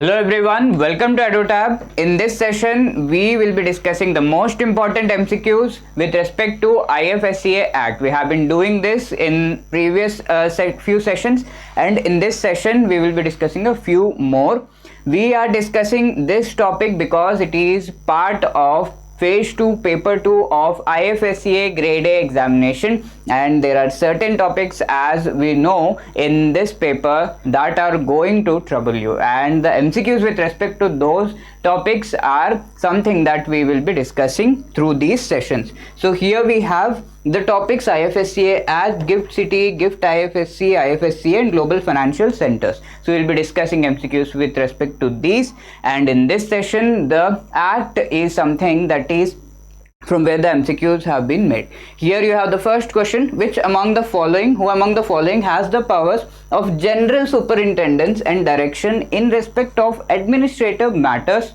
Hello everyone, welcome to EduTab. In this session, we will be discussing the most important MCQs with respect to IFSCA Act. We have been doing this in previous few sessions, and in this session, we will be discussing a few more. We are discussing this topic because it is part of Phase 2 Paper 2 of IFSCA Grade A examination, and there are certain topics, as we know, in this paper that are going to trouble you, and the MCQs with respect to those topics are something that we will be discussing through these sessions. So here we have the topics IFSCA Act, Gift City, Gift IFSC, IFSCA and Global Financial Centers. So we'll be discussing MCQs with respect to these, and in this session the Act is something that is from where the MCQs have been made. Here you have the first question: who among the following has the powers of general superintendence and direction in respect of administrative matters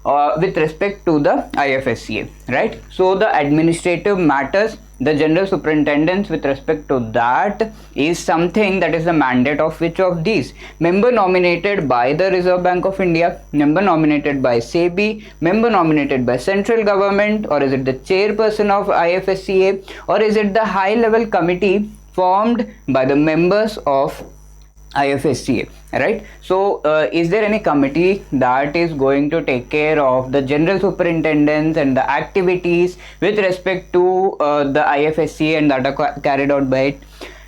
with respect to the IFSCA, right? So the administrative matters, the general superintendence with respect to that is something that is the mandate of which of these? Member nominated by the Reserve Bank of India, member nominated by SEBI, member nominated by central government, or is it the chairperson of IFSCA, or is it the high level committee formed by the members of IFSCA, right? So is there any committee that is going to take care of the general superintendence and the activities with respect to the IFSCA and that are carried out by it?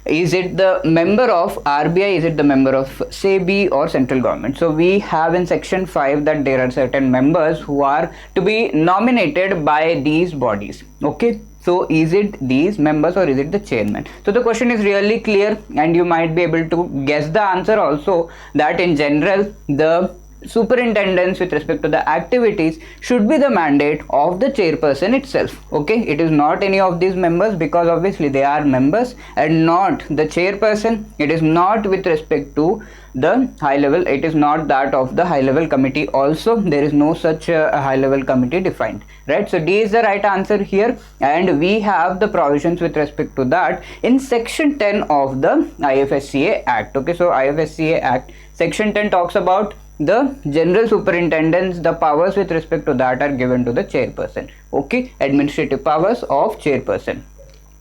Is it the member of RBI, is it the member of SEBI or central government? So we have in section 5 that there are certain members who are to be nominated by these bodies. Okay, so is it these members or is it the chairman? So the question is really clear, and you might be able to guess the answer also, that in general the superintendence with respect to the activities should be the mandate of the chairperson itself. Okay, it is not any of these members, because obviously they are members and not the chairperson. It is not with respect to the high level, it is not that of the high level committee also. There is no such a high level committee defined, right? So D is the right answer here, and we have the provisions with respect to that in section 10 of the IFSCA Act. Okay, so IFSCA Act section 10 talks about the general superintendence. The powers with respect to that are given to the chairperson. Okay, administrative powers of chairperson.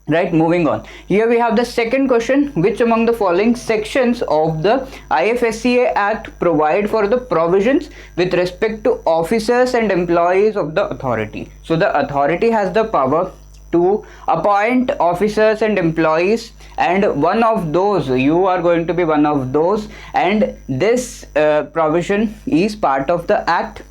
Right, moving on. Here we have the second question: which among the following sections of the IFSCA Act provide for the provisions with respect to officers and employees of the authority? So the authority has the power to appoint officers and employees, and one of those, you are going to be one of those, and this provision is part of the Act,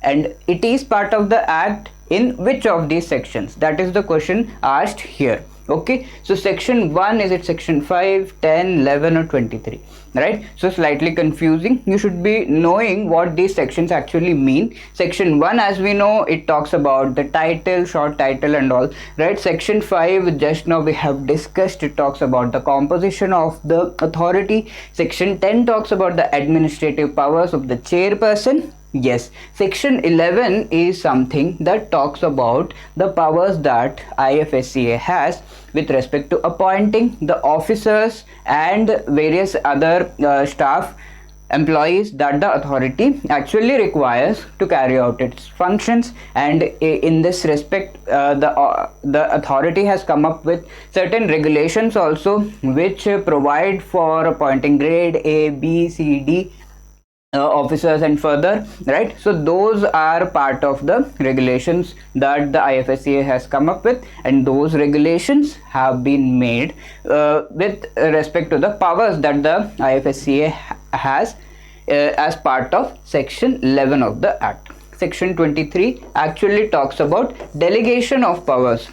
and it is part of the Act in which of these sections? That is the question asked here. Okay, so section 1, is it section 5, 10, 11 or 23, right? So slightly confusing. You should be knowing what these sections actually mean. Section 1, as we know, it talks about the title, short title and all, right? Section 5, just now we have discussed, it talks about the composition of the authority. Section 10 talks about the administrative powers of the chairperson. Yes, section 11 is something that talks about the powers that IFSCA has with respect to appointing the officers and various other staff employees that the authority actually requires to carry out its functions. And in this respect, the authority has come up with certain regulations also, which provide for appointing grade A, B, C, D officers and further, right? So those are part of the regulations that the IFSCA has come up with, and those regulations have been made with respect to the powers that the IFSCA has as part of section 11 of the Act. Section 23 actually talks about delegation of powers.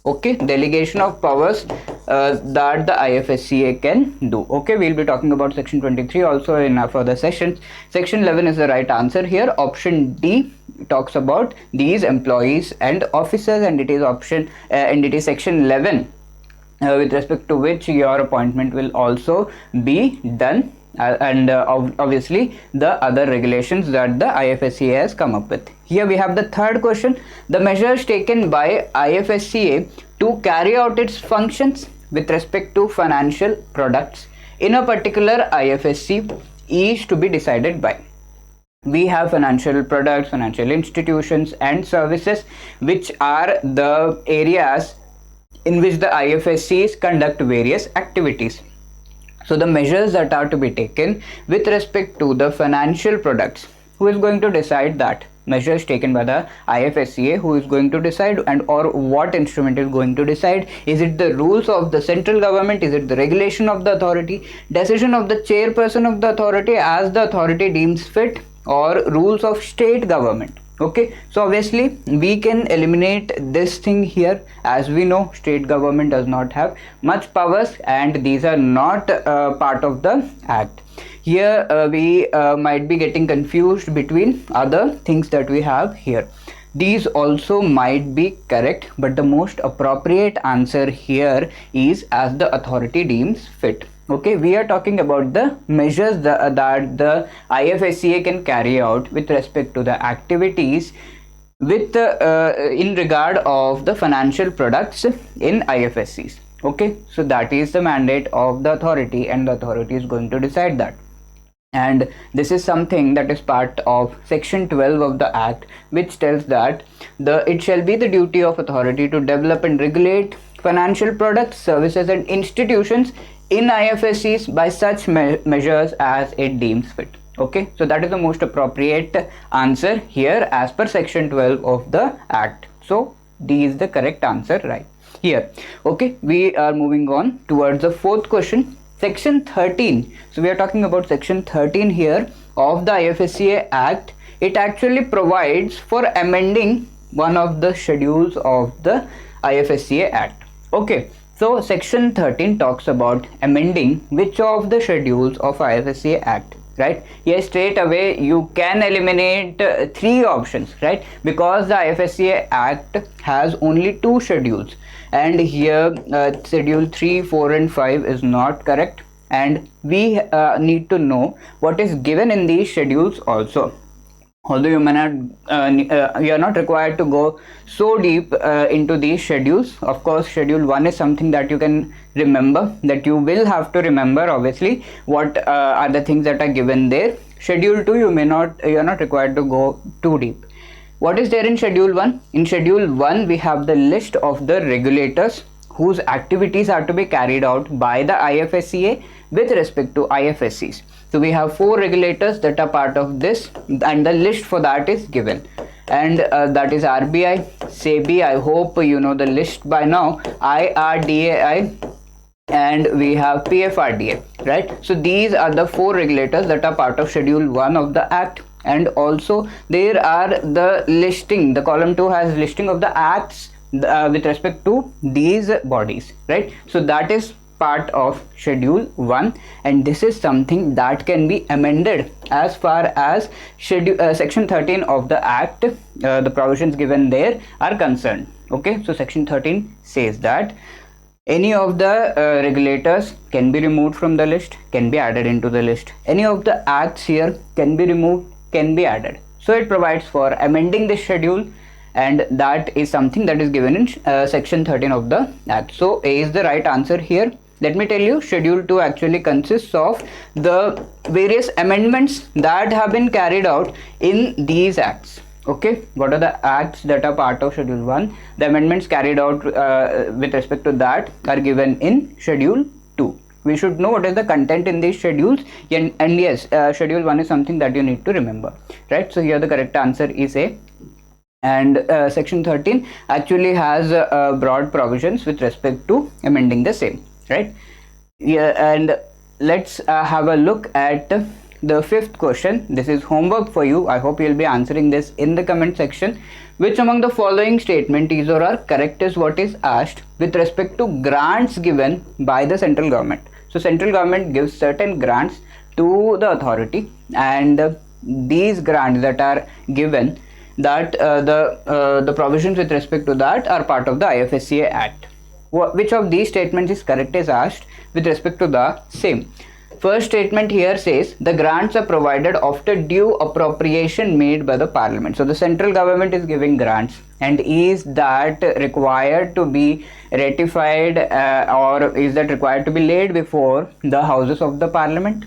Okay, delegation of powers that the IFSCA can do. Okay, we'll be talking about section 23 also in our further sessions. Section 11 is the right answer here. Option D talks about these employees and officers, and it is section 11 with respect to which your appointment will also be done, and obviously the other regulations that the IFSCA has come up with. Here we have the third question: the measures taken by IFSCA to carry out its functions with respect to financial products in a particular IFSC is to be decided by. we have financial products, financial institutions and services, which are the areas in which the IFSCs conduct various activities. So the measures that are to be taken with respect to the financial products, who is going to decide that? Measures taken by the IFSCA, who is going to decide, and or what instrument is going to decide? Is it the rules of the central government? Is it the regulation of the authority? Decision of the chairperson of the authority as the authority deems fit, or rules of state government? Okay, so obviously we can eliminate this thing here. As we know, state government does not have much powers and these are not part of the act. Here we might be getting confused between other things that we have here. These also might be correct, but the most appropriate answer here is as the authority deems fit. Okay, we are talking about the measures that the IFSCA can carry out with respect to the activities with in regard of the financial products in IFSCs. Okay, so that is the mandate of the authority and the authority is going to decide that. And this is something that is part of section 12 of the act, which tells that it shall be the duty of authority to develop and regulate financial products, services and institutions in IFSCs by such measures as it deems fit. Okay, so that is the most appropriate answer here as per section 12 of the act. So D is the correct answer right here. Okay, we are moving on towards the fourth question. Section 13. So we are talking about section 13 here of the IFSCA Act. It actually provides for amending one of the schedules of the IFSCA Act. Okay, so section 13 talks about amending which of the schedules of IFSCA Act, right? Yes, straight away you can eliminate three options, right? Because the IFSCA Act has only two schedules, and here schedule 3, 4 and 5 is not correct, and we need to know what is given in these schedules also. Although you may not you are not required to go so deep into these schedules. Of course, schedule 1 is something that you can remember, that you will have to remember obviously what are the things that are given there. Schedule 2 you are not required to go too deep. What is there in schedule 1? In schedule 1 we have the list of the regulators whose activities are to be carried out by the IFSCA with respect to IFSCs. So we have 4 regulators that are part of this, and the list for that is given, and that is RBI, SEBI, I hope you know the list by now, IRDAI, and we have PFRDA, right? So these are the 4 regulators that are part of schedule 1 of the act. And also there are the listing, the column 2 has listing of the acts with respect to these bodies, right? So that is part of schedule 1, and this is something that can be amended as far as section 13 of the act, the provisions given there are concerned. Okay, so section 13 says that any of the regulators can be removed from the list, can be added into the list. Any of the acts here can be removed, can be added. So it provides for amending the schedule, and that is something that is given in section 13 of the act. So A is the right answer here. Let me tell you, schedule 2 actually consists of the various amendments that have been carried out in these acts. Okay, what are the acts that are part of schedule 1? The amendments carried out with respect to that are given in schedule 2. We should know what is the content in these schedules, and yes, schedule 1 is something that you need to remember, right? So here the correct answer is A, and section 13 actually has broad provisions with respect to amending the same, right? Yeah, and let's have a look at the fifth question. This is homework for you. I hope you'll be answering this in the comment section. Which among the following statement is or are correct is what is asked with respect to grants given by the central government. So central government gives certain grants to the authority, and these grants that are given, that the provisions with respect to that are part of the IFSCA Act. Which of these statements is correct is asked with respect to the same. First statement here says the grants are provided after due appropriation made by the parliament. So the central government is giving grants, and is that required to be ratified or is that required to be laid before the houses of the parliament?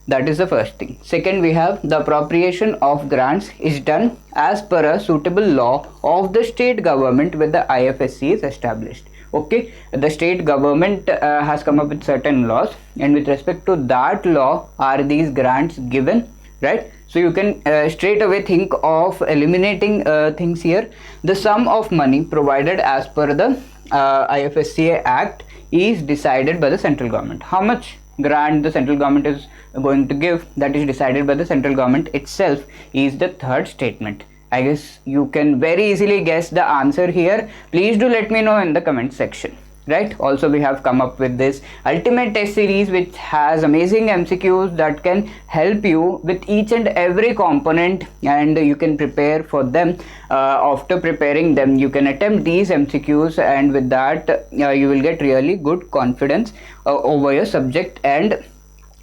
That is the first thing. Second, we have the appropriation of grants is done as per a suitable law of the state government with the IFSC is established. Okay, the state government has come up with certain laws, and with respect to that law are these grants given, right? So you can straight away think of eliminating things here. The sum of money provided as per the IFSCA Act is decided by the central government. How much grant the central government is going to give, that is decided by the central government itself, is the third statement. I guess you can very easily guess the answer here. Please do let me know in the comment section, right? Also, we have come up with this ultimate test series which has amazing MCQs that can help you with each and every component, and you can prepare for them. After preparing them, you can attempt these MCQs, and with that you will get really good confidence over your subject and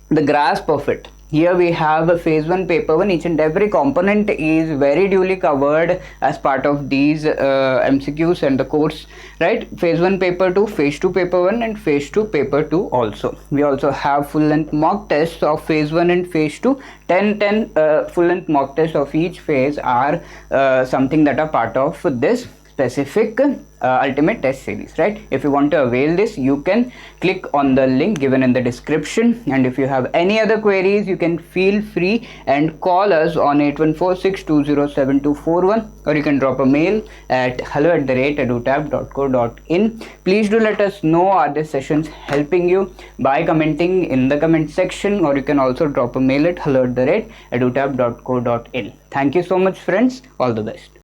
the grasp of it. Here we have a phase 1 paper 1. Each and every component is very duly covered as part of these MCQs and the course, right? Phase 1 paper 2, phase 2 paper 1, and phase 2 paper 2 also. We also have full length mock tests of phase 1 and phase 2. 10 full length mock tests of each phase are something that are part of this specific ultimate test series, right? If you want to avail this, you can click on the link given in the description, and if you have any other queries, you can feel free and call us on 8146207241, or you can drop a mail at hello@edutab.co.in. Please do let us know, are these sessions helping you, by commenting in the comment section, or you can also drop a mail at hello@edutab.co.in. Thank you so much, friends. All the best.